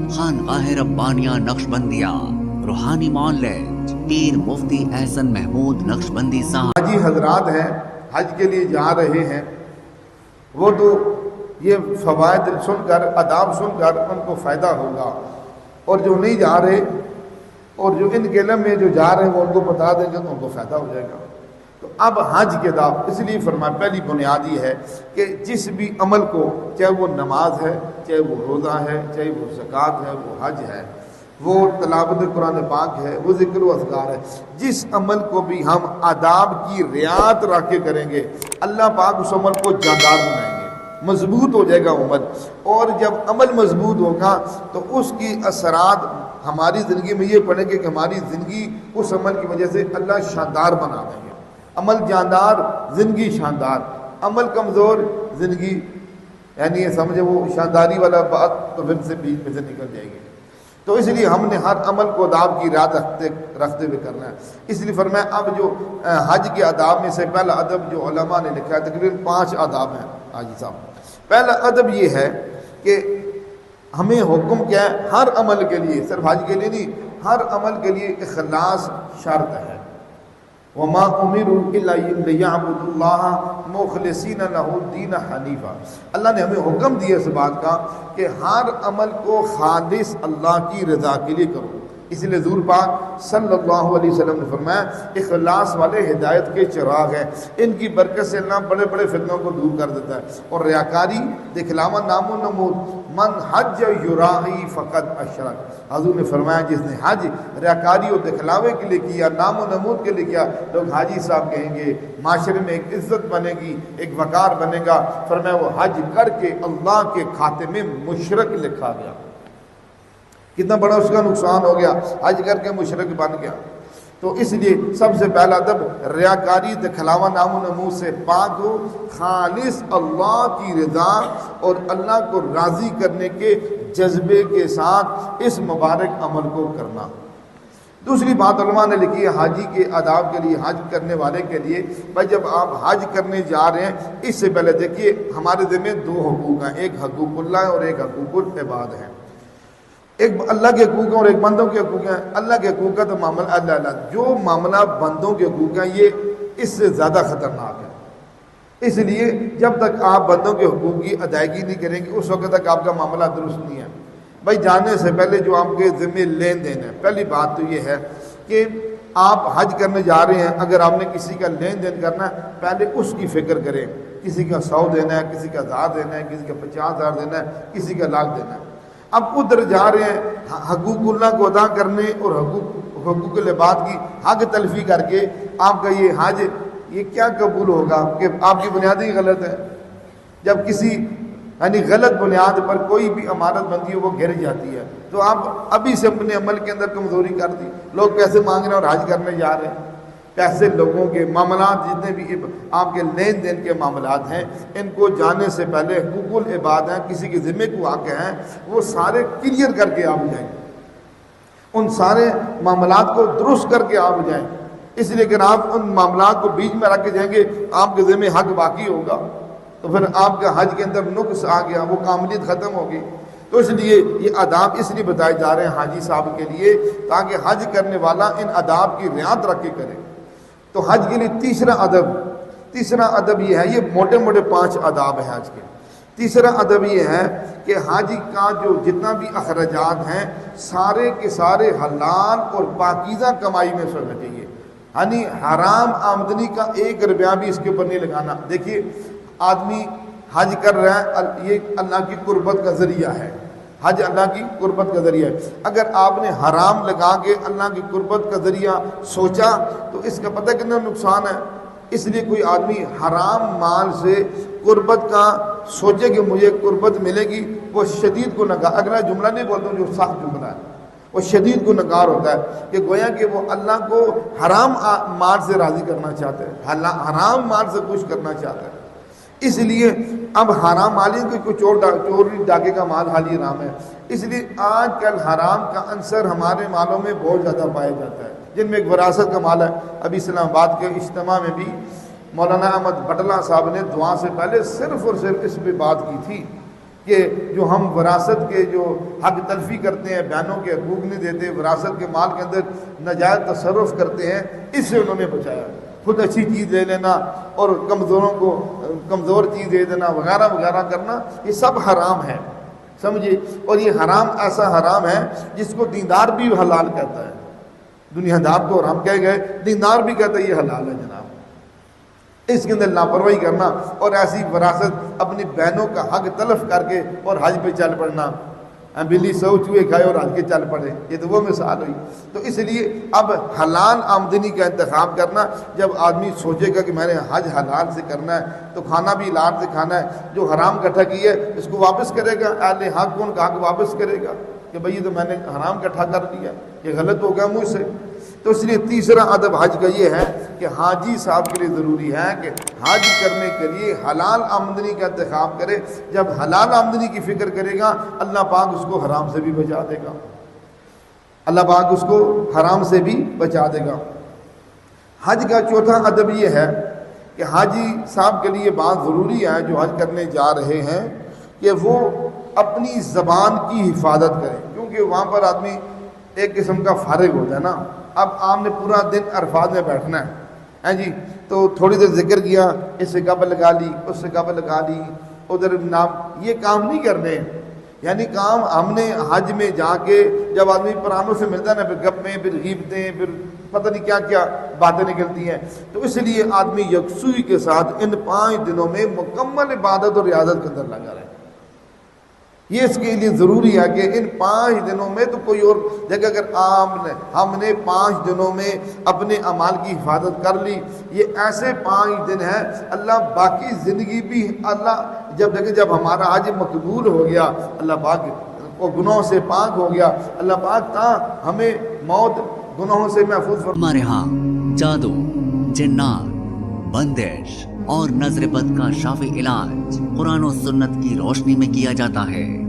خانقاہ ربانیہ نقشبندیہ روحانی معلم پیر مفتی احسن محمود نقشبندی صاحب۔ حاجی حضرات ہیں حج کے لیے جا رہے ہیں، وہ تو یہ فوائد سن کر آداب سن کر ان کو فائدہ ہوگا، اور جو نہیں جا رہے اور جو ان کے علم میں جو جا رہے ہیں وہ ان کو بتا دیں گے تو ان کو فائدہ ہو جائے گا۔ تو اب حج کے آداب اس لیے فرمایا، پہلی بنیاد یہ ہے کہ جس بھی عمل کو، چاہے وہ نماز ہے، چاہے وہ روزہ ہے، چاہے وہ زکوٰۃ ہے، وہ حج ہے، وہ تلاوت قرآن پاک ہے، وہ ذکر و اذکار ہے، جس عمل کو بھی ہم آداب کی رعایت رکھ کے کریں گے اللہ پاک اس عمل کو جاندار بنائیں گے، مضبوط ہو جائے گا عمل۔ اور جب عمل مضبوط ہوگا تو اس کی اثرات ہماری زندگی میں یہ پڑیں گے کہ ہماری زندگی اس عمل کی وجہ سے اللہ شاندار بنا دیں گے۔ عمل جاندار، زندگی شاندار، عمل کمزور، زندگی یعنی یہ سمجھے وہ شانداری والا بات تو پھر سے بیچ میں سے نکل جائے گی۔ تو اس لیے ہم نے ہر عمل کو آداب کی رعایت رکھتے ہوئے کرنا ہے۔ اس لیے فرمایا اب جو حج کے آداب میں سے پہلا ادب جو علماء نے لکھا ہے، تقریباً 5 آداب ہیں حاجی صاحب۔ پہلا ادب یہ ہے کہ ہمیں حکم کیا ہے، ہر عمل کے لیے، صرف حج کے لیے نہیں، ہر عمل کے لیے اخلاص شرط ہے۔ وما امروا الا ليعبدوا الله مخلصين له الدين حنيفا۔ اللہ نے ہمیں حکم دیا اس بات کا کہ ہر عمل کو خالص اللہ کی رضا کے لیے کرو۔ اس لیے حضور پاک صلی اللہ علیہ وسلم نے فرمایا اخلاص والے ہدایت کے چراغ ہیں، ان کی برکت سے اللہ بڑے بڑے فتنوں کو دور کر دیتا ہے۔ اور ریاکاری، دکھلاوا، نام و نمود، من حج یرائی فقط اشرک۔ حضور نے فرمایا جس نے حج ریاکاری اور دکھلاوے کے لیے کیا، نام و نمود کے لیے کیا، لوگ حاجی صاحب کہیں گے، معاشرے میں ایک عزت بنے گی، ایک وقار بنے گا۔ فرمایا وہ حج کر کے اللہ کے کھاتے میں مشرک لکھا گیا۔ کتنا بڑا اس کا نقصان ہو گیا، حج کر کے مشرک بن گیا۔ تو اس لیے سب سے پہلا ادب ریاکاری، دکھلاوا، نام و نمود سے پاک ہو، خالص اللہ کی رضا اور اللہ کو راضی کرنے کے جذبے کے ساتھ اس مبارک عمل کو کرنا۔ دوسری بات علماء نے لکھی ہے حاجی کے آداب کے لیے، حج کرنے والے کے لیے، بھائی جب آپ حج کرنے جا رہے ہیں اس سے پہلے دیکھیے ہمارے ذمہ 2 حقوق ہیں، ایک حقوق اللہ ہے اور ایک حقوق العباد ہے۔ ایک اللہ کے حقوق ہیں اور ایک بندوں کے حقوق ہیں۔ اللہ کے حقوق کا تو معاملہ اللہ، جو معاملہ بندوں کے حقوق ہیں یہ اس سے زیادہ خطرناک ہے۔ اس لیے جب تک آپ بندوں کے حقوق کی ادائیگی نہیں کریں گے اس وقت تک آپ کا معاملہ درست نہیں ہے۔ بھائی جانے سے پہلے جو آپ کے ذمہ لین دین ہے، پہلی بات تو یہ ہے کہ آپ حج کرنے جا رہے ہیں، اگر آپ نے کسی کا لین دین کرنا ہے پہلے اس کی فکر کریں، کسی کا 100 دینا ہے، کسی کا 1000 دینا ہے، کسی کا 50,000 دینا ہے، کسی کا 1,00,000 دینا ہے۔ اب ادھر جا رہے ہیں حقوق اللہ کو ادا کرنے اور حقوق العباد کی حق تلفی کر کے آپ کا یہ حج یہ کیا قبول ہوگا کہ آپ کی بنیادیں غلط ہیں۔ جب کسی یعنی غلط بنیاد پر کوئی بھی عمارت بنتی ہے وہ گر جاتی ہے، تو آپ ابھی سے اپنے عمل کے اندر کمزوری کر دی۔ لوگ پیسے مانگ رہے ہیں اور حج کرنے جا رہے ہیں، پیسے لوگوں کے معاملات جتنے بھی آپ کے لین دین کے معاملات ہیں ان کو جانے سے پہلے حقوق العباد ہیں، کسی کے ذمہ کو واقع ہیں، وہ سارے کلیئر کر کے آپ جائیں، ان سارے معاملات کو درست کر کے آپ جائیں۔ اس لیے اگر آپ ان معاملات کو بیچ میں رکھ کے جائیں گے آپ کے ذمہ حق باقی ہوگا تو پھر آپ کا حج کے اندر نقص آ گیا، وہ کاملیت ختم ہوگی۔ تو اس لیے یہ آداب اس لیے بتائے جا رہے ہیں حاجی صاحب کے لیے تاکہ حج کرنے والا ان آداب کی رعایت رکھ کے کرے۔ تو حج کے لیے تیسرا ادب یہ ہے، یہ موٹے موٹے 5 آداب ہیں حج کے۔ تیسرا ادب یہ ہے کہ حاجی کا جو جتنا بھی اخراجات ہیں سارے کے سارے حلال اور پاکیزہ کمائی میں سے ہونا چاہیے، یعنی حرام آمدنی کا 1 روپیہ بھی اس کے اوپر نہیں لگانا۔ دیکھیے آدمی حج کر رہا ہے، یہ اللہ کی قربت کا ذریعہ ہے، حج اللہ کی قربت کا ذریعہ ہے۔ اگر آپ نے حرام لگا کے اللہ کی قربت کا ذریعہ سوچا تو اس کا پتہ کتنا نقصان ہے۔ اس لیے کوئی آدمی حرام مال سے قربت کا سوچے کہ مجھے قربت ملے گی، وہ شدید گنہگار، اگلا جملہ نہیں بولتا ہوں جو سخت جملہ ہے، وہ شدید گنہگار ہوتا ہے کہ گویا کہ وہ اللہ کو حرام مال سے راضی کرنا چاہتا ہے، حرام مال سے خوش کرنا چاہتا ہے۔ اس لیے اب حرام مالی کوئی چوری ڈاکے کا مال حالی حرام ہے۔ اس لیے آج کل حرام کا عنصر ہمارے مالوں میں بہت زیادہ پایا جاتا ہے، جن میں ایک وراثت کا مال ہے۔ ابھی اسلام آباد کے اجتماع میں بھی مولانا احمد بٹلہ صاحب نے دعا سے پہلے صرف اور صرف اس پہ بات کی تھی کہ جو ہم وراثت کے جو حق تلفی کرتے ہیں، بہنوں کے حقوق نہیں دیتے، وراثت کے مال کے اندر ناجائز تصرف کرتے ہیں، اس سے انہوں نے بچایا۔ خود اچھی چیز لے لینا اور کمزوروں کو کمزور چیز دے دینا وغیرہ وغیرہ کرنا، یہ سب حرام ہے، سمجھے۔ اور یہ حرام ایسا حرام ہے جس کو دیندار بھی حلال کہتا ہے۔ دنیا دار تو حرام کہہ گئے، دیندار بھی کہتا ہے یہ حلال ہے جناب۔ اس کے اندر لاپرواہی کرنا اور ایسی وراثت اپنی بہنوں کا حق تلف کر کے اور حج پہ چل پڑنا، بلی 100 چوہے کھائے اور حج کے چل پڑے، یہ تو وہ مثال ہوئی۔ تو اس لیے اب حلال آمدنی کا انتخاب کرنا، جب آدمی سوچے گا کہ میں نے حج حلال سے کرنا ہے تو کھانا بھی حلال سے کھانا ہے، جو حرام اکٹھا کیا ہے اس کو واپس کرے گا، اہل حق کون کا حق واپس کرے گا کہ بھئی یہ تو میں نے حرام اکٹھا کر دیا، یہ غلط ہو گیا مجھ سے۔ تو اس لیے تیسرا ادب حج کا یہ ہے کہ حاجی صاحب کے لیے ضروری ہے کہ حج کرنے کے لیے حلال آمدنی کا انتخاب کرے۔ جب حلال آمدنی کی فکر کرے گا اللہ پاک اس کو حرام سے بھی بچا دے گا، اللہ پاک اس کو حرام سے بھی بچا دے گا۔ حج کا چوتھا ادب یہ ہے کہ حاجی صاحب کے لیے بات ضروری ہے جو حج کرنے جا رہے ہیں کہ وہ اپنی زبان کی حفاظت کریں، کیونکہ وہاں پر آدمی ایک قسم کا فارغ ہوتا ہے نا۔ اب آپ نے پورا دن عرفات میں بیٹھنا ہے جی، تو تھوڑی دیر ذکر کیا، اس سے قبل لگا لی، اس سے قبل لگا لی، ادھر نام، یہ کام نہیں کرنے۔ یعنی کام ہم نے حج میں جا کے جب آدمی پرانوں سے ملتا ہے نا، پھر گپیں، پھر غیبتیں، پھر پتہ نہیں کیا کیا باتیں نکلتی ہیں، تو اس لیے آدمی یکسوئی کے ساتھ ان 5 دنوں میں مکمل عبادت اور ریاضت کے اندر لگا رہے۔ یہ اس کے لیے ضروری ہے کہ ان 5 دنوں میں تو کوئی اور جگہ، اگر ہم نے 5 دنوں میں اپنے اعمال کی حفاظت کر لی، یہ ایسے 5 دن ہیں اللہ باقی زندگی بھی، اللہ جب ہمارا حج مقبول ہو گیا، اللہ پاک کو گناہوں سے پاک ہو گیا، اللہ پاک تا ہمیں موت گناہوں سے محفوظ فرمائے۔ ہمارے ہاں جادو، جنات، بندش اور نظر بد کا شافی علاج قرآن و سنت کی روشنی میں کیا جاتا ہے۔